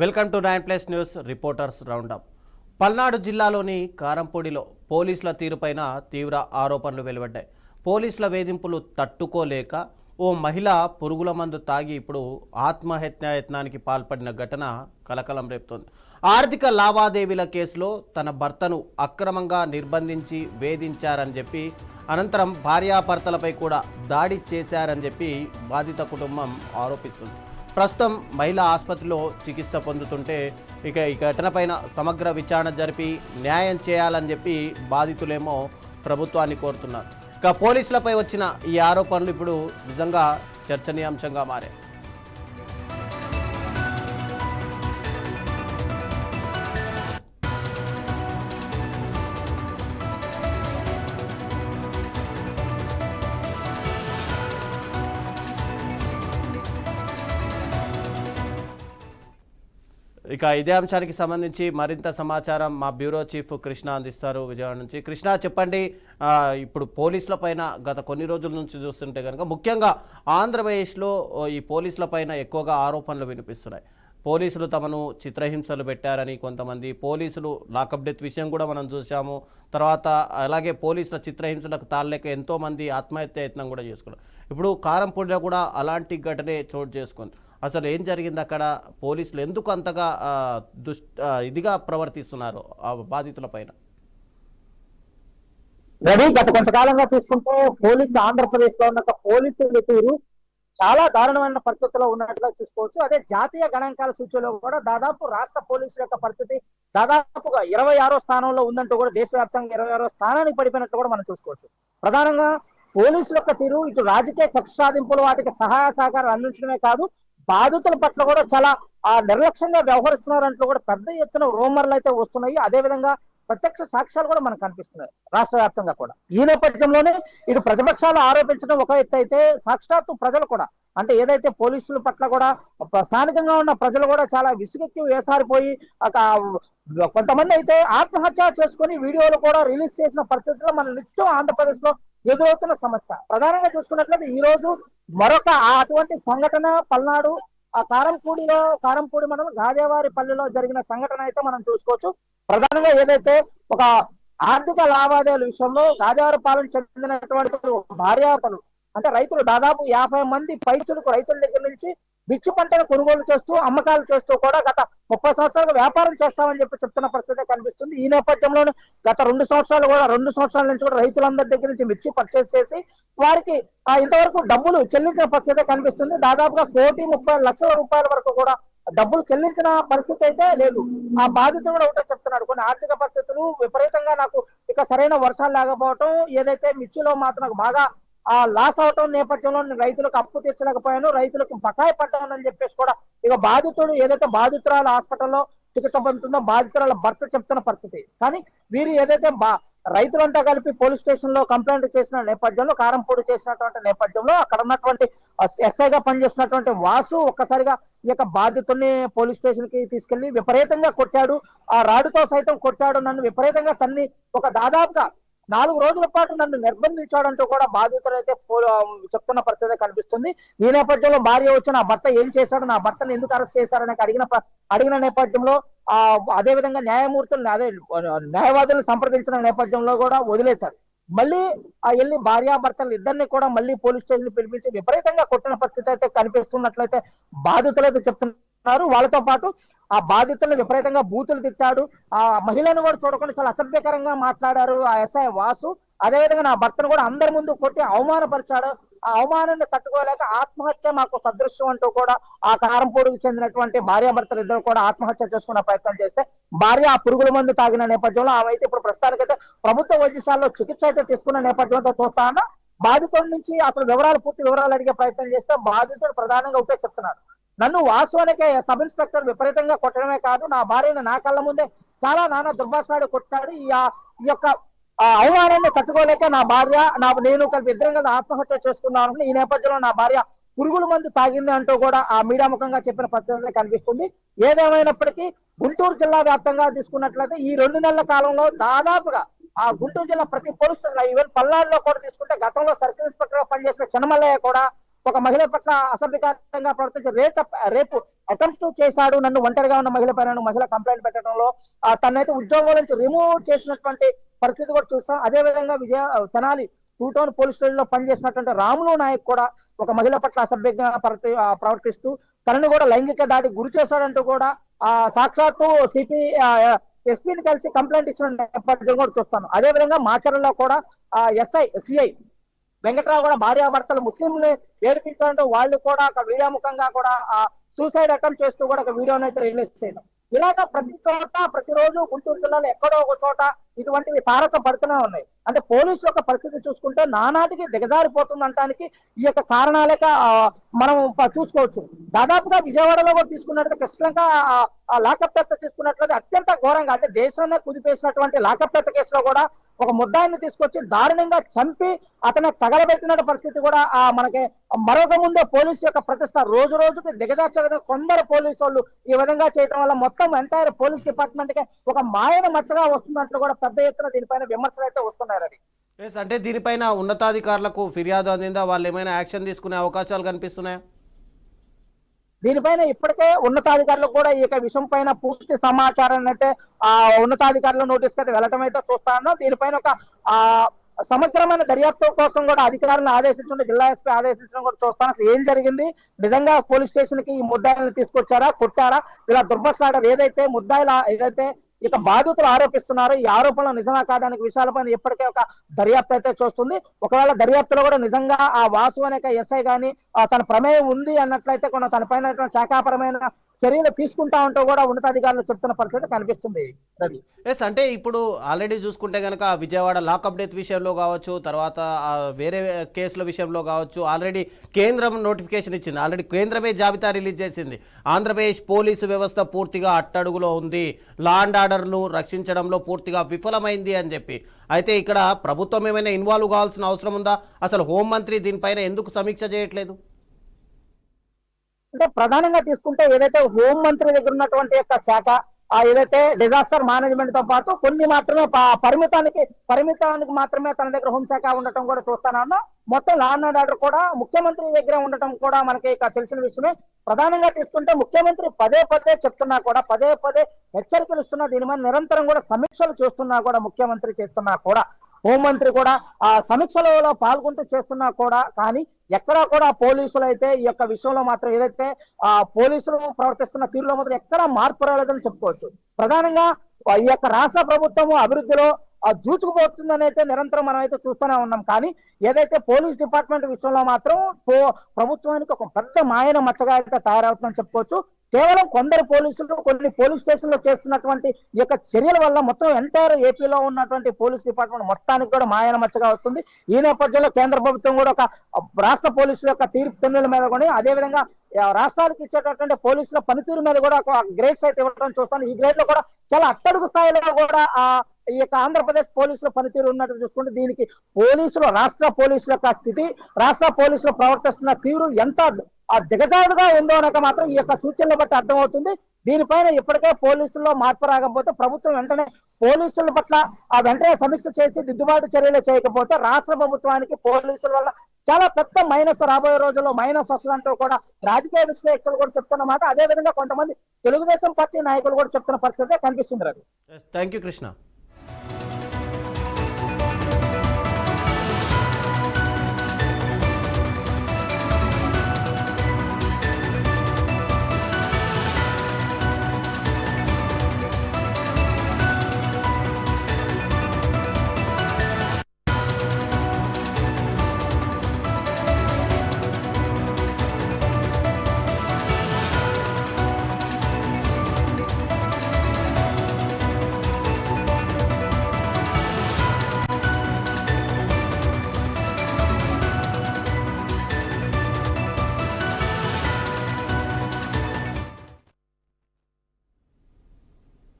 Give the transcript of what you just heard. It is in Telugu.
Welcome to 9+ news reporters roundup. Palnadu జిల్లాలోని కారంపొడిలో పోలీసుల తీరుపైన తీవ్ర ఆరోపణలు వెలువడ్డాయి. పోలీసుల వేధింపులు తట్టుకోలేక ఓ మహిళ పురుగుల మందు తాగి ఇప్పుడు ఆత్మహత్యాయత్నానికి పాల్పడిన ఘటన కలకలం రేపుతోంది. ఆర్థిక లావాదేవీల కేసులో తన భర్తను అక్రమంగా నిర్బంధించి వేధించారని చెప్పి, అనంతరం భార్యాభర్తలపై కూడా దాడి చేశారని చెప్పి బాధిత కుటుంబం ఆరోపిస్తుంది. ప్రస్తుతం మహిళ ఆసుపత్రిలో చికిత్స పొందుతుంటే ఈ ఘటనపైన సమగ్ర విచారణ జరిపి న్యాయం చేయాలని చెప్పి బాధితులేమో ప్రభుత్వాన్ని కోరుతున్నారు. ఇక పోలీసులపై వచ్చిన ఈ ఆరోపణలు ఇప్పుడు నిజంగా చర్చనీయాంశంగా మారాయి. ఇక ఇదే అంశానికి సంబంధించి మరింత సమాచారం మా బ్యూరో చీఫ్ కృష్ణ అందిస్తారు విజయవాడ నుంచి. కృష్ణ, చెప్పండి. ఇప్పుడు పోలీసుల పైన గత కొన్ని రోజుల నుంచి చూస్తుంటే కనుక ముఖ్యంగా ఆంధ్రప్రదేశ్లో ఈ పోలీసుల పైన ఎక్కువగా ఆరోపణలు వినిపిస్తున్నాయి. పోలీసులు తమను చిత్రహింసలు పెట్టారని, కొంతమంది పోలీసులు లాకప్ డెత్ విషయం కూడా మనం చూసాము. తర్వాత అలాగే పోలీసుల చిత్రహింసలకు తాళలేక ఎంతోమంది ఆత్మహత్య యత్నం కూడా చేసుకున్నారు. ఇప్పుడు కారంపూడిలో కూడా అలాంటి ఘటనే చోటు చేసుకుంది. అసలు ఏం జరిగింది అక్కడ? పోలీసులు ఎందుకు అంతగా ఇదిగా ప్రవర్తిస్తున్నారు ఆ బాధితుల పైన? రవి, గత కొంతకాలంగా చూసుకుంటే ఆంధ్రప్రదేశ్ లో ఉన్న పోలీసుల తీరు చాలా దారుణమైన పరిస్థితుల్లో ఉన్నట్లుగా చూసుకోవచ్చు. అదే జాతీయ గణాంకాల సూచీలో కూడా దాదాపు రాష్ట్ర పోలీసుల యొక్క పరిస్థితి దాదాపుగా 26వ స్థానంలో ఉందంటూ కూడా దేశవ్యాప్తంగా 26వ స్థానానికి పడిపోయినట్లు కూడా మనం చూసుకోవచ్చు. ప్రధానంగా పోలీసుల యొక్క తీరు ఇటు రాజకీయ కక్ష సాధింపులు వాటికి సహాయ సహకారం అందించడమే కాదు, బాధితుల పట్ల కూడా చాలా నిర్లక్ష్యంగా వ్యవహరిస్తున్నారంటూ కూడా పెద్ద ఎత్తున రూమర్లు అయితే వస్తున్నాయి. అదేవిధంగా ప్రత్యక్ష సాక్ష్యాలు కూడా మనకు కనిపిస్తున్నాయి రాష్ట్ర వ్యాప్తంగా కూడా. ఈ నేపథ్యంలోనే ఇటు ప్రతిపక్షాలు ఆరోపించడం ఒక ఎత్తు అయితే, సాక్షాత్తు ప్రజలు కూడా, అంటే ఏదైతే పోలీసుల పట్ల కూడా స్థానికంగా ఉన్న ప్రజలు కూడా చాలా విసుగెత్తి వేసారిపోయి కొంతమంది అయితే ఆత్మహత్య చేసుకుని వీడియోలు కూడా రిలీజ్ చేసిన పరిస్థితుల్లో మన నిత్యం ఆంధ్రప్రదేశ్ లో ఎదురవుతున్న సమస్య. ప్రధానంగా చూసుకున్నట్లయితే ఈ రోజు మరొక అటువంటి సంఘటన పల్నాడు కారంపూడి మనం గాదేవారి పల్లెలో జరిగిన సంఘటన అయితే మనం చూసుకోవచ్చు. ప్రధానంగా ఏదైతే ఒక ఆర్థిక లావాదేవీల విషయంలో గాదేవారి పాలన చెందినటువంటి భార్యాభర్తలు, అంటే రైతులు దాదాపు 50 మంది పైచులకు రైతుల దగ్గర నుంచి మిర్చి పంటను కొనుగోలు చేస్తూ అమ్మకాలు చేస్తూ కూడా గత 30 సంవత్సరాలుగా వ్యాపారం చేస్తామని చెప్పి చెప్తున్న పరిస్థితి కనిపిస్తుంది. ఈ నేపథ్యంలోనే గత 2 సంవత్సరాల నుంచి కూడా రైతులందరి దగ్గర నుంచి మిర్చి పర్చేస్ చేసి వారికి ఇంతవరకు డబ్బులు చెల్లించిన పరిస్థితి కనిపిస్తుంది. దాదాపుగా 1,30,00,000 రూపాయల వరకు కూడా డబ్బులు చెల్లించిన పరిస్థితి అయితే లేదు. ఆ బాధితుడు కూడా ఒకటే చెప్తున్నాడు, కొన్ని ఆర్థిక పరిస్థితులు విపరీతంగా నాకు ఇక సరైన వర్షాలు లేకపోవటం, ఏదైతే మిర్చిలో మాత్రం బాగా లాస్ అవటం నేపథ్యంలో రైతులకు అప్పు తీర్చలేకపోయాను, రైతులకు బకాయి పడ్డానని చెప్పేసి కూడా ఇక బాధితుడు ఏదైతే బాధితురాలు హాస్పిటల్లో చికిత్స పొందుతుందో బాధితురాల భర్త చెప్తున్న పరిస్థితి. కానీ వీరు ఏదైతే రైతులంతా కలిపి పోలీస్ స్టేషన్ లో కంప్లైంట్ చేసిన నేపథ్యంలో, కారంపూడి చేసినటువంటి నేపథ్యంలో అక్కడ ఉన్నటువంటి ఎస్ఐగా పనిచేసినటువంటి వాసు ఒక్కసారిగా ఈ యొక్క బాధితుల్ని పోలీస్ స్టేషన్ కి తీసుకెళ్లి విపరీతంగా కొట్టాడు, ఆ రాడుతో సైతం కొట్టాడు, నన్ను విపరీతంగా తన్ని ఒక దాదాపుగా 4 రోజుల పాటు నన్ను నిర్బంధించాడంటూ కూడా బాధితులు అయితే చెప్తున్న పరిస్థితి కనిపిస్తుంది. ఈ నేపథ్యంలో భార్య వచ్చి నా భర్త ఏం చేశాడు, నా భర్తను ఎందుకు అరెస్ట్ చేశారని అడిగిన నేపథ్యంలో అదే విధంగా న్యాయవాదులను సంప్రదించిన నేపథ్యంలో కూడా వదిలేశారు. మళ్ళీ వెళ్ళి భార్యాభర్తలు ఇద్దరిని కూడా మళ్ళీ పోలీస్ స్టేషన్ పిలిపించి విపరీతంగా కొట్టిన పరిస్థితి అయితే కనిపిస్తున్నట్లయితే బాధితులు అయితే చెప్తున్నారు. వాళ్ళతో పాటు ఆ బాధితులను విపరీతంగా బూతులు తిట్టాడు, ఆ మహిళను కూడా చూడకుండా చాలా అసభ్యకరంగా మాట్లాడారు ఆ ఎస్ఐ వాసు. అదేవిధంగా నా భర్తను కూడా అందరి ముందు కొట్టి అవమానపరిచాడు. ఆ అవమానాన్ని తట్టుకోలేక ఆత్మహత్య మాకు సదృశ్యం అంటూ కూడా ఆ కారంపూడికి చెందినటువంటి భార్యాభర్తలు ఇద్దరు కూడా ఆత్మహత్య చేసుకునే ప్రయత్నం చేస్తే భార్య ఆ పురుగుల మందు తాగిన నేపథ్యంలో ఆమె అయితే ఇప్పుడు ప్రస్తుతానికైతే ప్రభుత్వ వైద్యశాలలో చికిత్స అయితే తీసుకున్న నేపథ్యంతో చూస్తాను. బాధితుల నుంచి అతను పూర్తి వివరాలు అడిగే ప్రయత్నం చేస్తే బాధితుడు ప్రధానంగా ఒకటే చెప్తున్నాడు, నన్ను వాసు అనే సబ్ ఇన్స్పెక్టర్ విపరీతంగా కొట్టడమే కాదు, నా భార్యను నా కళ్ళ ముందే చాలా నానా దుర్భాషలాడి కొట్టాడు. ఈ యొక్క అవమానాన్ని తట్టుకోలేక నా భార్య నేను కలిపి ఇద్దరం కదా ఆత్మహత్య చేసుకున్నాను. ఈ నేపథ్యంలో నా భార్య పురుగుల మందు తాగింది అంటూ కూడా ఆ మీడియా ముఖంగా చెప్పిన పరిస్థితి కనిపిస్తుంది. ఏదేమైనప్పటికీ గుంటూరు జిల్లా వ్యాప్తంగా తీసుకున్నట్లయితే ఈ 2 నెలల కాలంలో దాదాపుగా ఆ గుంటూరు జిల్లా ప్రతి పోలీస్ స్టేషన్, ఈవెన్ పల్నాడులో కూడా తీసుకుంటే గతంలో సర్కిల్ ఇన్స్పెక్టర్ గా పనిచేసిన చిన్నమల్లయ్య కూడా ఒక మహిళ పట్ల అసభ్యకరంగా ప్రవర్తించి రేపు అటెంప్ట్ చేశాడు, నన్ను ఒంటరిగా ఉన్న మహిళ పైన మహిళ కంప్లైంట్ పెట్టడంలో తనైతే ఉద్యోగం నుంచి రిమూవ్ చేసినటువంటి పరిస్థితి కూడా చూస్తాం. అదే విధంగా Tenali two town police station లో పనిచేసినటువంటి రాములు నాయక్ కూడా ఒక మహిళ పట్ల అసభ్యంగా ప్రవర్తిస్తూ తనను కూడా లైంగిక దాడికి గురి చేశాడంటూ కూడా సాక్షాత్తు ఎస్పీని కలిసి కంప్లైంట్ ఇచ్చిన నేపథ్యం కూడా చూస్తాను. అదే విధంగా మాచర్లలో కూడా సిఐ వెంకట్రావు కూడా భార్యాభర్తలు ముస్లింలు ఏడిపించాలంటూ వాళ్ళు కూడా ఒక వీడియో ముఖంగా కూడా సూసైడ్ అటెంప్ట్ చేస్తూ కూడా ఒక వీడియోని అయితే రిలీజ్ చేయడం. ఇలాగా ప్రతి చోట ప్రతిరోజు గుంటూరు జిల్లాలో ఎక్కడో ఒక చోట ఇటువంటివి తారసపడుతూనే ఉన్నాయి. అంటే పోలీసు యొక్క పరిస్థితి చూసుకుంటే నానాటికి దిగజారిపోతుంది అనడానికి ఈ యొక్క కారణాలేక మనం చూసుకోవచ్చు. దాదాపుగా విజయవాడలో కూడా తీసుకున్నట్లయితే కృష్ణంక లాకప్ డెత్ తీసుకున్నట్లయితే అత్యంత ఘోరంగా అంటే దేశాన్ని కుదిపేసినటువంటి లాకప్ డెత్ కేసులో కూడా ఒక ముద్దాయిని తీసుకొచ్చి దారుణంగా చంపి అతను తగలబెట్టిన పరిస్థితి కూడా మనకి మరొక ముందే పోలీసు యొక్క ప్రతిష్ట రోజు రోజుకి దిగజార్చడం కొందరు పోలీసు వాళ్ళు ఈ విధంగా చేయడం వల్ల మొత్తం ఎంటైర్ పోలీస్ డిపార్ట్మెంట్ కి ఒక మాయన మచ్చగా వస్తున్నట్లు కూడా పెద్ద ఎత్తున దీనిపైన విమర్శలు అయితే వస్తున్నాయి. అంటే దీనిపైన ఉన్నతాధికారులకు ఫిర్యాదు అందిందా? వాళ్ళు ఏమైనా యాక్షన్ తీసుకునే అవకాశాలు కనిపిస్తున్నాయా? దీనిపైన ఇప్పటికే ఉన్నతాధికారులకు కూడా ఈ యొక్క విషయం పైన పూర్తి సమాచారాన్ని అయితే ఉన్నతాధికారుల నోటీస్ అయితే వెళ్ళటం అయితే చూస్తాను. దీనిపైన ఒక సమగ్రమైన దర్యాప్తు కోసం కూడా అధికారులను ఆదేశించడం, జిల్లా ఎస్పీ ఆదేశించడం కూడా చూస్తాను. అసలు ఏం జరిగింది, నిజంగా పోలీస్ స్టేషన్ కి ఈ ముద్దాయిలను తీసుకొచ్చారా, కొట్టారా, ఇలా దుర్భాషలాడారు ఏదైతే ముద్దాయిల ఏదైతే ఇక బాధితులు ఆరోపిస్తున్నారు ఈ ఆరోపణలు నిజమా కాదానికి విషయాలపైన ఇప్పటికే ఒక దర్యాప్తు అయితే చూస్తుంది. ఒకవేళ దర్యాప్తులో కూడా నిజంగా ఆ వాసు అనే ఎస్ఐ గాని తన ప్రమేయం ఉంది అన్నట్లయితే కూడా తన పైన శాఖాపరమైన చర్యలు తీసుకుంటా ఉంటూ కూడా ఉన్నతాధికారులు చెప్తున్న పరిస్థితి కనిపిస్తుంది. ఎస్, అంటే ఇప్పుడు ఆల్రెడీ చూసుకుంటే కనుక విజయవాడ లాకప్ డెత్ విషయంలో కావచ్చు, తర్వాత వేరే కేసుల విషయంలో కావచ్చు, ఆల్రెడీ కేంద్రం నోటిఫికేషన్ ఇచ్చింది. ఆల్రెడీ కేంద్రమే జాబితా రిలీజ్ చేసింది. ఆంధ్రప్రదేశ్ పోలీసు వ్యవస్థ పూర్తిగా అట్టడుగులో ఉంది, లా అండ్ ఆర్డర్ను రక్షించడంలో పూర్తిగా విఫలమైంది అని చెప్పి. అయితే ఇక్కడ ప్రభుత్వం ఏమైనా ఇన్వాల్వ్ కావాల్సిన అవసరం ఉందా? అసలు హోంమంత్రి దీనిపైన ఎందుకు సమీక్ష చేయట్లేదు? అంటే ప్రధానంగా తీసుకుంటే ఏదైతే హోంమంత్రి దగ్గర ఉన్నటువంటి యొక్క శాఖ ఏదైతే డిజాస్టర్ మేనేజ్మెంట్ తో పాటు కొన్ని మాత్రమే పరిమితానికి మాత్రమే తన దగ్గర హోంశాఖ ఉండటం కూడా చూస్తానన్నా. మొత్తం లా అండ్ ఆర్డర్ కూడా ముఖ్యమంత్రి దగ్గర ఉండటం కూడా మనకి తెలిసిన విషయమే. ప్రధానంగా తీసుకుంటే ముఖ్యమంత్రి పదే చెప్తున్నా కూడా పదే హెచ్చరికలు ఇస్తున్నా, దీని మీద నిరంతరం కూడా సమీక్షలు చేస్తున్నా కూడా ముఖ్యమంత్రి చేస్తున్నా కూడా హోంమంత్రి కూడా ఆ సమీక్షలలో పాల్గొంటూ చేస్తున్నా కూడా కానీ ఎక్కడా కూడా పోలీసులు అయితే ఈ యొక్క విషయంలో మాత్రం ఏదైతే పోలీసులు ప్రవర్తిస్తున్న తీరులో మాత్రం ఎక్కడా మార్పు రాలేదని చెప్పుకోవచ్చు. ప్రధానంగా ఈ యొక్క రాష్ట్ర ప్రభుత్వము అభివృద్ధిలో దూచుకుపోతుందని అయితే నిరంతరం మనం అయితే చూస్తూనే ఉన్నాం. కానీ ఏదైతే పోలీస్ డిపార్ట్మెంట్ విషయంలో మాత్రం ప్రభుత్వానికి ఒక పెద్ద మాయన మచ్చగా అయితే తయారవుతుందని చెప్పుకోవచ్చు. కేవలం కొందరు పోలీసులు కొన్ని పోలీస్ స్టేషన్ లో చేస్తున్నటువంటి ఈ యొక్క చర్యల వల్ల మొత్తం ఎంటైర్ ఏపీలో ఉన్నటువంటి పోలీస్ డిపార్ట్మెంట్ మొత్తానికి కూడా మాయన మచ్చగా వస్తుంది. ఈ నేపథ్యంలో కేంద్ర ప్రభుత్వం కూడా ఒక రాష్ట్ర పోలీసుల యొక్క తీర్పు తెన్నుల మీద కూడా అదేవిధంగా రాష్ట్రాలకు ఇచ్చేటటువంటి పోలీసుల పనితీరు మీద కూడా ఒక గ్రేడ్స్ అయితే ఇవ్వడం చూస్తాను. ఈ గ్రేడ్ లో కూడా చాలా అట్టడుగు స్థాయిలో కూడా ఈ యొక్క ఆంధ్రప్రదేశ్ పోలీసుల పనితీరు ఉన్నట్టు చూసుకుంటే దీనికి రాష్ట్ర పోలీసుల యొక్క స్థితి, రాష్ట్ర పోలీసులు ప్రవర్తిస్తున్న తీరు ఎంత దిగజారుడుగా ఉందో అనక మాత్రం ఈ యొక్క సూచనలు బట్టి అర్థమవుతుంది. దీనిపైన ఇప్పటికే పోలీసుల్లో మార్పు రాకపోతే ప్రభుత్వం వెంటనే పోలీసుల పట్ల వెంటనే సమీక్ష చేసి దిద్దుబాటు చర్యలు చేయకపోతే రాష్ట్ర ప్రభుత్వానికి పోలీసుల వల్ల చాలా పెద్ద మైనస్ రాబోయే రోజుల్లో మైనస్ వస్తుందంటూ కూడా రాజకీయ విశ్లేషకులు కూడా చెప్తున్నమాట. అదే విధంగా కొంతమంది తెలుగుదేశం పార్టీ నాయకులు కూడా చెప్తున్న పరిస్థితి కనిపిస్తుంది. Thank you Krishna.